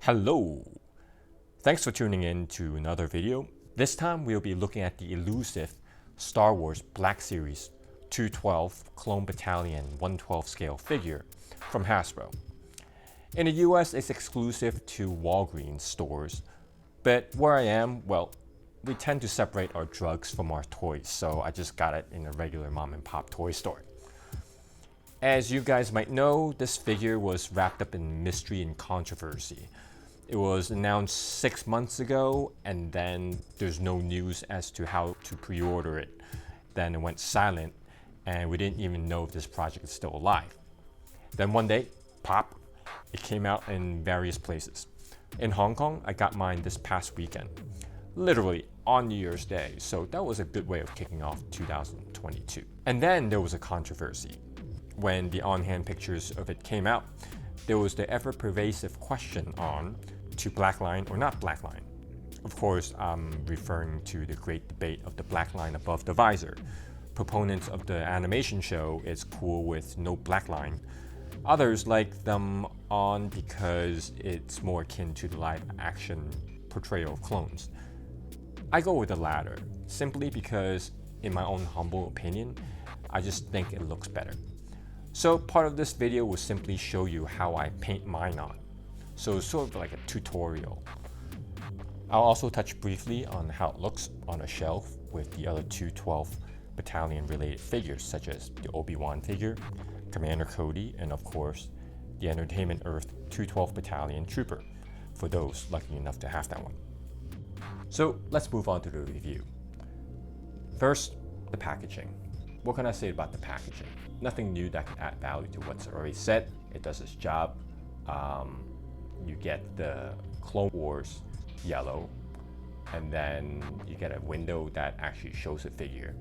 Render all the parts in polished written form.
Hello! Thanks for tuning in to another video. This time we'll be looking at the elusive Star Wars Black Series 212th Clone Battalion 112 scale figure from Hasbro. In the US, it's exclusive to Walgreens stores, but where I am, well, we tend to separate our drugs from our toys, so I just got it in a regular mom and pop toy store. As you guys might know, this figure was wrapped up in mystery and controversy. It was announced 6 months ago, and then there's no news as to how to pre-order it. Then it went silent, and we didn't even know if this project is still alive. Then one day, pop, it came out in various places. In Hong Kong, I got mine this past weekend, literally on New Year's Day, so that was a good way of kicking off 2022. And then there was a controversy. When the on-hand pictures of it came out, there was the ever-pervasive question on to black line or not black line. Of course, I'm referring to the great debate of the black line above the visor. Proponents of the animation show is cool with no black line. Others like them on because it's more akin to the live-action portrayal of clones. I go with the latter, simply because, in my own humble opinion, I just think it looks better. So part of this video will simply show you how I paint mine on. So it's sort of like a tutorial. I'll also touch briefly on how it looks on a shelf with the other 212th Battalion related figures, such as the Obi-Wan figure, Commander Cody, and of course, the Entertainment Earth 212th Battalion Trooper, for those lucky enough to have that one. So let's move on to the review. First, the packaging. What can I say about the packaging? Nothing new that can add value to what's already said. It does its job. You get the Clone Wars yellow, and then you get a window that actually shows a figure.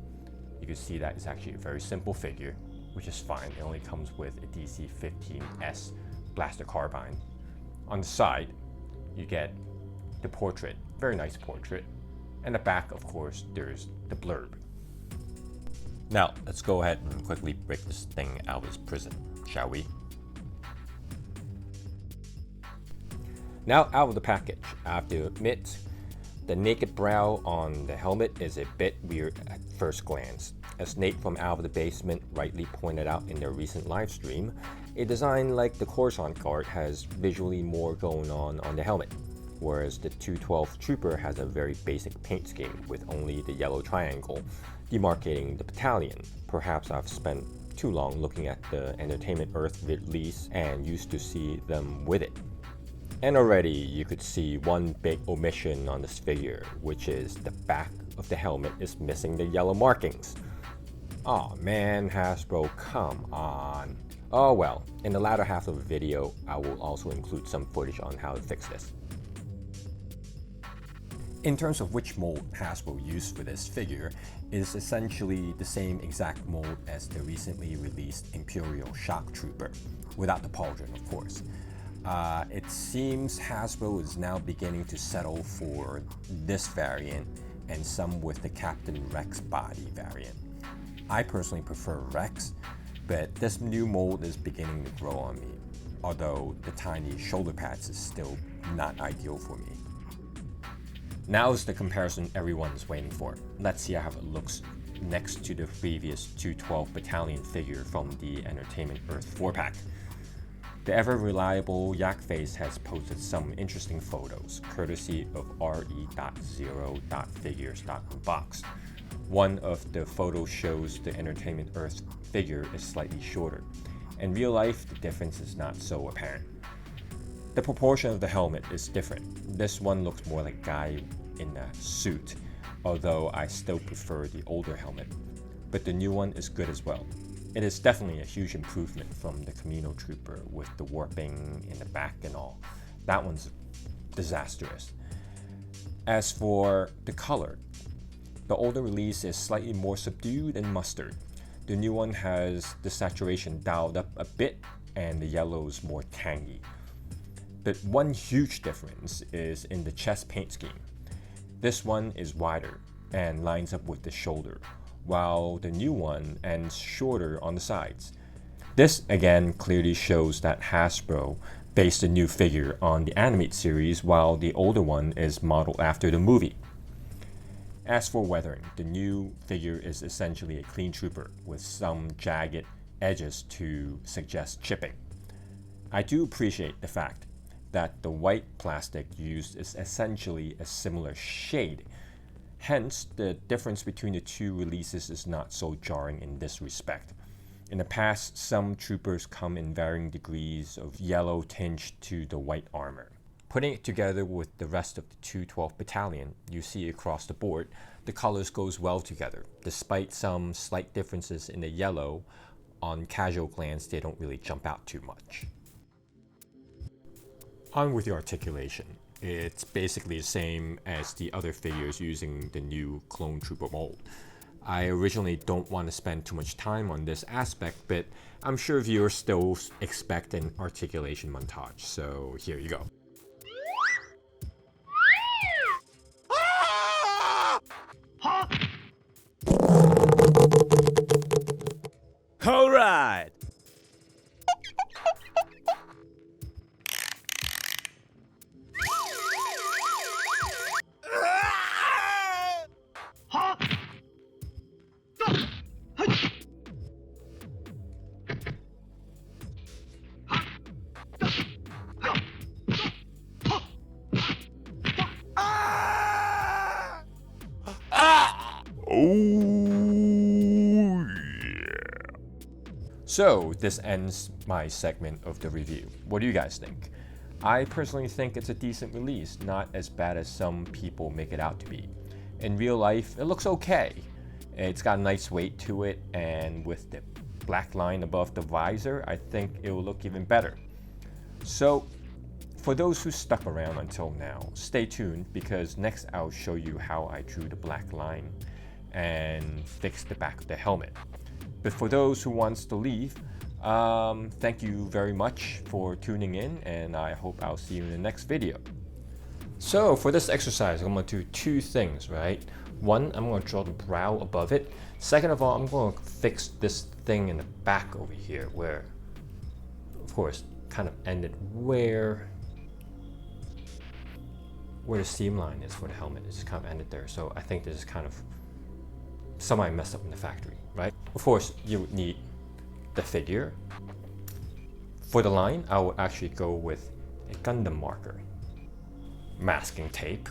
You can see that it's actually a very simple figure, which is fine. It only comes with a DC-15S blaster carbine. On the side, you get the portrait, very nice portrait. And the back, of course, there's the blurb. Now, let's go ahead and quickly break this thing out of its prison, shall we? Now, out of the package, I have to admit, the naked brow on the helmet is a bit weird at first glance. As Nate from Out of the Basement rightly pointed out in their recent live stream, a design like the Coruscant Guard has visually more going on the helmet, whereas the 212th Trooper has a very basic paint scheme with only the yellow triangle demarcating the battalion. Perhaps I've spent too long looking at the Entertainment Earth release and used to see them with it. And already you could see one big omission on this figure, which is the back of the helmet is missing the yellow markings. Aw man, Hasbro, come on. Oh well, in the latter half of the video, I will also include some footage on how to fix this. In terms of which mold Hasbro used for this figure, it is essentially the same exact mold as the recently released Imperial Shock Trooper, without the pauldron of course. It seems Hasbro is now beginning to settle for this variant and some with the Captain Rex body variant. I personally prefer Rex, but this new mold is beginning to grow on me, although the tiny shoulder pads is still not ideal for me. Now is the comparison everyone's waiting for. Let's see how it looks next to the previous 212th Battalion figure from the Entertainment Earth 4-pack. The ever-reliable Yakface has posted some interesting photos, courtesy of re.0.figures.unboxed. One of the photos shows the Entertainment Earth figure is slightly shorter. In real life, the difference is not so apparent. The proportion of the helmet is different. This one looks more like a guy in a suit, although I still prefer the older helmet. But the new one is good as well. It is definitely a huge improvement from the Kamino Trooper with the warping in the back and all. That one's disastrous. As for the color, the older release is slightly more subdued and mustard. The new one has the saturation dialed up a bit and the yellow is more tangy. But one huge difference is in the chest paint scheme. This one is wider and lines up with the shoulder, while the new one ends shorter on the sides. This again clearly shows that Hasbro based the new figure on the animated series, while the older one is modeled after the movie. As for weathering, the new figure is essentially a clean trooper with some jagged edges to suggest chipping. I do appreciate the fact that the white plastic used is essentially a similar shade. Hence, the difference between the two releases is not so jarring in this respect. In the past, some troopers come in varying degrees of yellow tinged to the white armor. Putting it together with the rest of the 212th Battalion, you see across the board, the colors goes well together. Despite some slight differences in the yellow, on casual glance they don't really jump out too much. On with the articulation. It's basically the same as the other figures using the new Clone Trooper mold. I originally don't want to spend too much time on this aspect, but I'm sure viewers still expect an articulation montage, so here you go. All right. So this ends my segment of the review. What do you guys think? I personally think it's a decent release, not as bad as some people make it out to be. In real life, it looks okay. It's got a nice weight to it, and with the black line above the visor, I think it will look even better. So, for those who stuck around until now, stay tuned because next I'll show you how I drew the black line and fix the back of the helmet. But for those who wants to leave, thank you very much for tuning in, and I hope I'll see you in the next video. So for this exercise, I'm going to do two things, right? One, I'm going to draw the brow above it. Second of all, I'm going to fix this thing in the back over here where, of course, kind of ended where the seam line is for the helmet. It's kind of ended there. So I think this is kind of somebody messed up in the factory, right? Of course, you would need the figure. For the line, I will actually go with a Gundam marker, masking tape,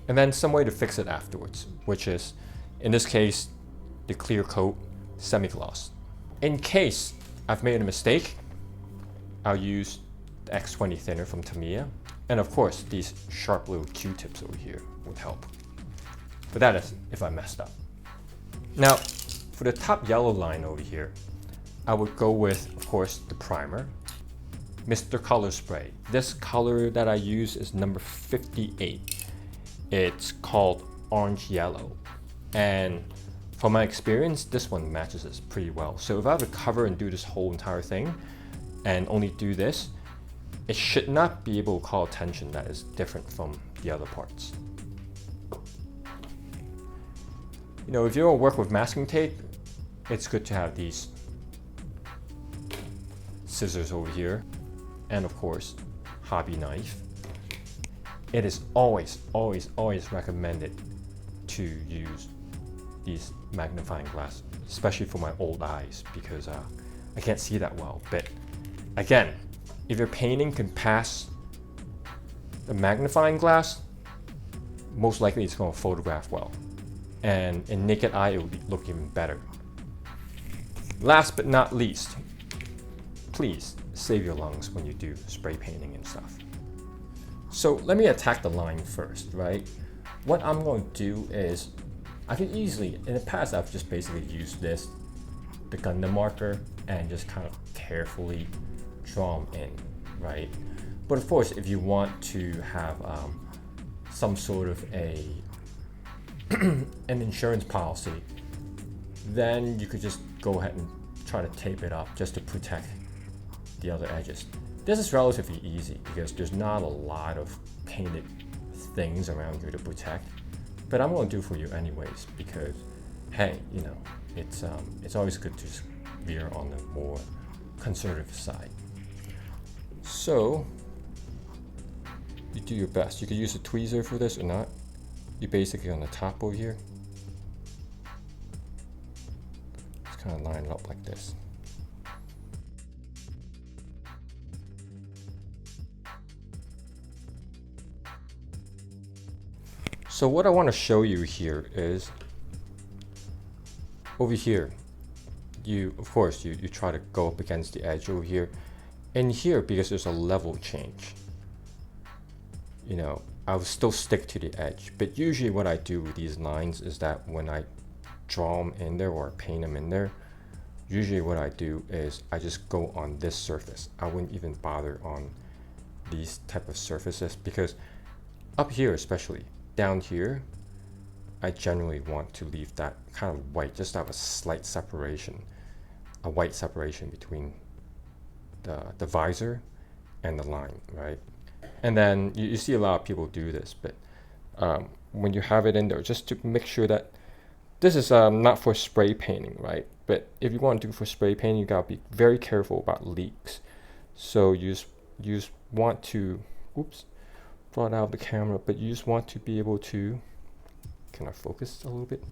and then some way to fix it afterwards, which is, in this case, the clear coat semi-gloss. In case I've made a mistake, I'll use the X20 thinner from Tamiya, and of course, these sharp little Q-tips over here would help. But that is if I messed up. Now, for the top yellow line over here, I would go with, of course, the primer, Mr. Color Spray. This color that I use is number 58. It's called Orange Yellow. And from my experience, this one matches this pretty well. So if I were to cover and do this whole entire thing and only do this, it should not be able to call attention that is different from the other parts. You know, if you don't work with masking tape, it's good to have these scissors over here, and of course, hobby knife. It is always recommended to use these magnifying glass, especially for my old eyes, because I can't see that well. But again, if your painting can pass the magnifying glass, most likely it's going to photograph well. And in naked eye, it will look even better. Last but not least, please save your lungs when you do spray painting and stuff. So let me attack the line first, right? What I'm going to do is, I can easily, in the past I've just basically used this, the Gundam marker, and just kind of carefully draw them in, right? But of course, if you want to have some sort of an insurance policy, then you could just go ahead and try to tape it up just to protect the other edges. This is relatively easy because there's not a lot of painted things around here to protect, but I'm going to do for you anyways because, hey, you know, it's always good to veer on the more conservative side. So you do your best. You could use a tweezer for this or not. You basically on the top over here, just kind of line it up like this. So what I want to show you here is over here, of course you try to go up against the edge over here, and here, because there's a level change, you know, I will still stick to the edge. But usually what I do with these lines is that when I draw them in there or paint them in there, usually what I do is I just go on this surface. I wouldn't even bother on these type of surfaces, because up here, especially down here, I generally want to leave that kind of white, just to have a slight separation, a white separation between the visor and the line, right? And then you see a lot of people do this, but when you have it in there, just to make sure that this is not for spray painting, right? But if you want to do for spray painting, you gotta be very careful about leaks. So you just want to, oops, brought out the camera, but you just want to be able to, can I focus a little bit?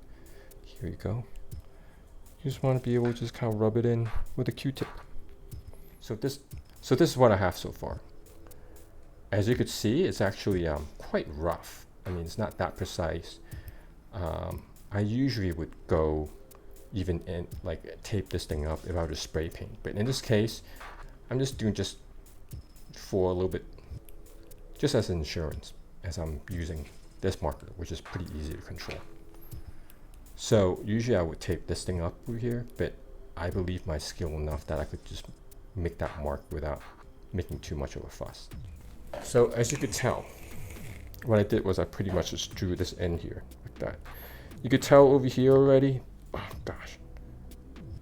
Here you go. You just want to be able to just kind of rub it in with a Q-tip. So this is what I have so far. As you could see, it's actually quite rough. I mean, it's not that precise. I usually would go even in, like, tape this thing up if I were to spray paint. But in this case, I'm just doing just for a little bit, just as insurance, as I'm using this marker, which is pretty easy to control. So usually I would tape this thing up over here, but I believe my skill enough that I could just make that mark without making too much of a fuss. So as you could tell, what I did was I pretty much just drew this in here like that. You could tell over here already, oh gosh,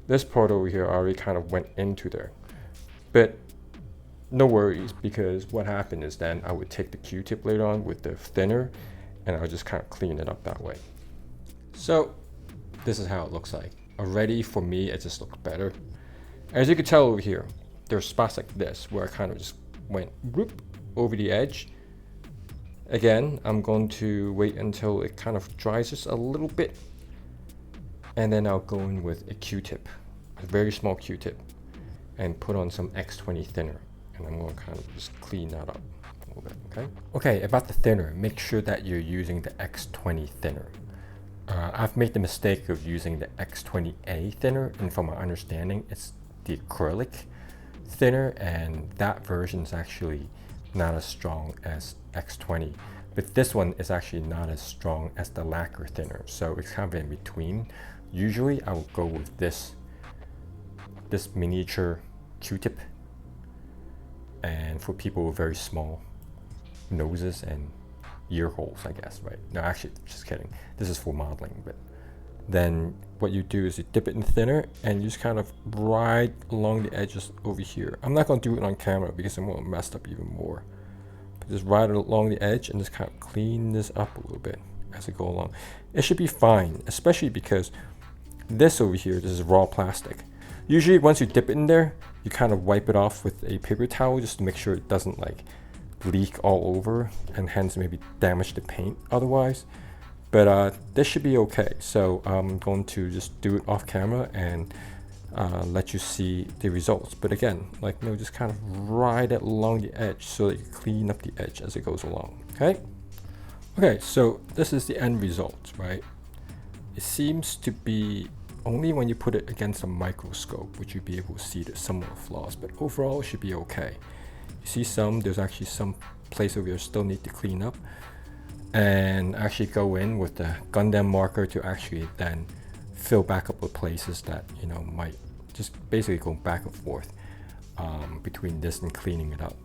this part over here already kind of went into there. But no worries, because what happened is then I would take the Q-tip later on with the thinner, and I would just kind of clean it up that way. So this is how it looks like. Already for me, it just looks better. As you can tell over here, there's spots like this where I kind of just went whoop over the edge. Again, I'm going to wait until it kind of dries just a little bit, and then I'll go in with a Q-tip, a very small Q-tip, and put on some X20 thinner. And I'm going to kind of just clean that up a little bit, okay? Okay, about the thinner, make sure that you're using the X20 thinner. I've made the mistake of using the X20A thinner, and from my understanding, it's the acrylic thinner, and that version is actually not as strong as X20. But this one is actually not as strong as the lacquer thinner, so it's kind of in between. Usually, I would go with this miniature Q-tip. And for people with very small noses and ear holes, I guess, right? No, actually, just kidding. This is for modeling. But then what you do is you dip it in thinner and you just kind of ride along the edges over here. I'm not going to do it on camera because I'm going to mess up even more. But just ride it along the edge and just kind of clean this up a little bit as I go along. It should be fine, especially because this over here, this is raw plastic. Usually once you dip it in there, you kind of wipe it off with a paper towel just to make sure it doesn't like leak all over and hence maybe damage the paint otherwise. But this should be okay. So I'm going to just do it off camera and let you see the results. But again, like, you know, just kind of ride it along the edge so that you clean up the edge as it goes along, okay? Okay, so this is the end result, right? It seems to be only when you put it against a microscope would you be able to see some of the flaws, but overall it should be okay. You see there's actually some place over here still need to clean up, and actually go in with the Gundam marker to actually then fill back up with places that, you know, might just basically go back and forth between this and cleaning it up.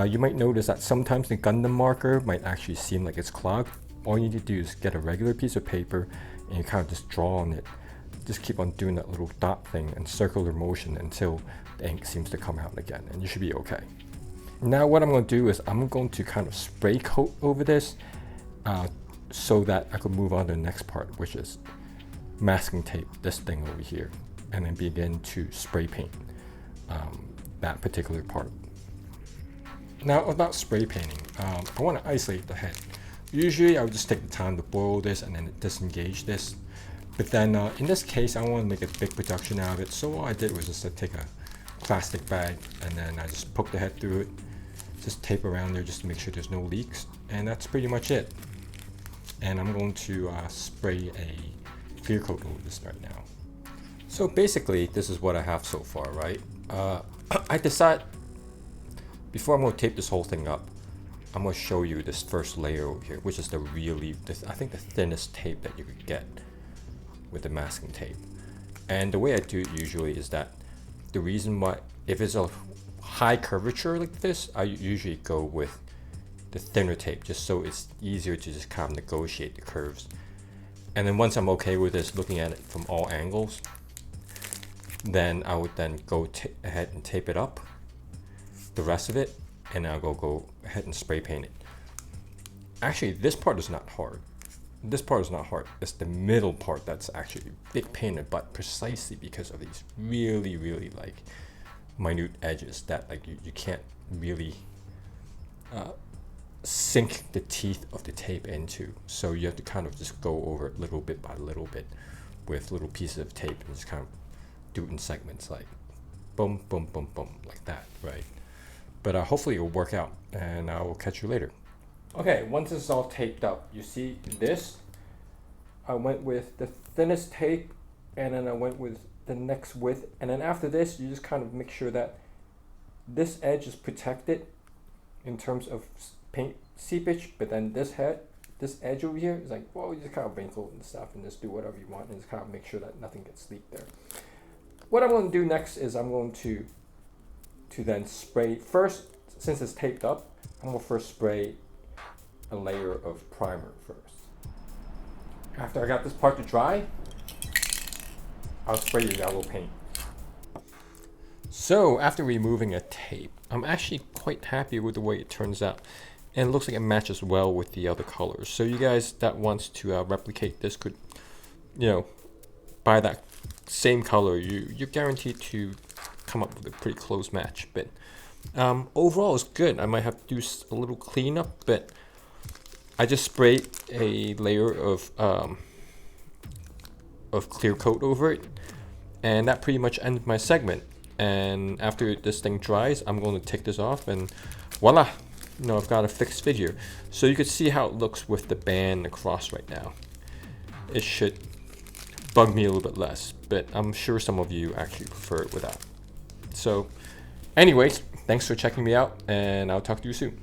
You might notice that sometimes the Gundam marker might actually seem like it's clogged. All you need to do is get a regular piece of paper and you kind of just draw on it. Just keep on doing that little dot thing and circular motion until the ink seems to come out again, and you should be okay. Now what I'm going to do is I'm going to kind of spray coat over this so that I could move on to the next part, which is masking tape this thing over here and then begin to spray paint that particular part. Now about spray painting, I want to isolate the head. Usually I would just take the time to boil this and then disengage this. But then in this case, I want to make a big production out of it. So all I did was just take a plastic bag and then I just poke the head through it. Just tape around there just to make sure there's no leaks. And that's pretty much it. And I'm going to spray a clear coat over this right now. So basically, this is what I have so far, right? I decide, before I'm going to tape this whole thing up, I'm going to show you this first layer over here, which is I think the thinnest tape that you could get with the masking tape. And the way I do it usually is that the reason why, if it's a high curvature like this, I usually go with the thinner tape, just so it's easier to just kind of negotiate the curves. And then once I'm okay with this, looking at it from all angles, then I would then go ahead and tape it up, the rest of it, and I'll go ahead and spray paint it. Actually, this part is not hard. This part is not hard. It's the middle part that's actually a big pain in the butt, precisely because of these really, really like minute edges that like you can't really sink the teeth of the tape into. So you have to kind of just go over it little bit by little bit with little pieces of tape and just kind of do it in segments, like boom, boom, boom, boom, like that, right? But hopefully it'll work out, and I will catch you later. Okay, once it's all taped up, you see this? I went with the thinnest tape, and then I went with the next width, and then after this, you just kind of make sure that this edge is protected in terms of paint seepage, but then this edge over here is like, well, you just kind of wrinkle and stuff, and just do whatever you want, and just kind of make sure that nothing gets leaked there. What I'm going to do next is I'm going to then spray, first, since it's taped up, I'm going to first spray a layer of primer first. After I got this part to dry, I'll spray the yellow paint. So after removing a tape, I'm actually quite happy with the way it turns out. And it looks like it matches well with the other colors. So you guys that wants to replicate this could, you know, buy that same color. You're guaranteed to come up with a pretty close match. But overall it's good. I might have to do a little cleanup, but I just sprayed a layer of clear coat over it, and that pretty much ended my segment. And after this thing dries, I'm going to take this off, and voila, you know, I've got a fixed figure. So you can see how it looks with the band across right now. It should bug me a little bit less, but I'm sure some of you actually prefer it without. So anyways, thanks for checking me out, and I'll talk to you soon.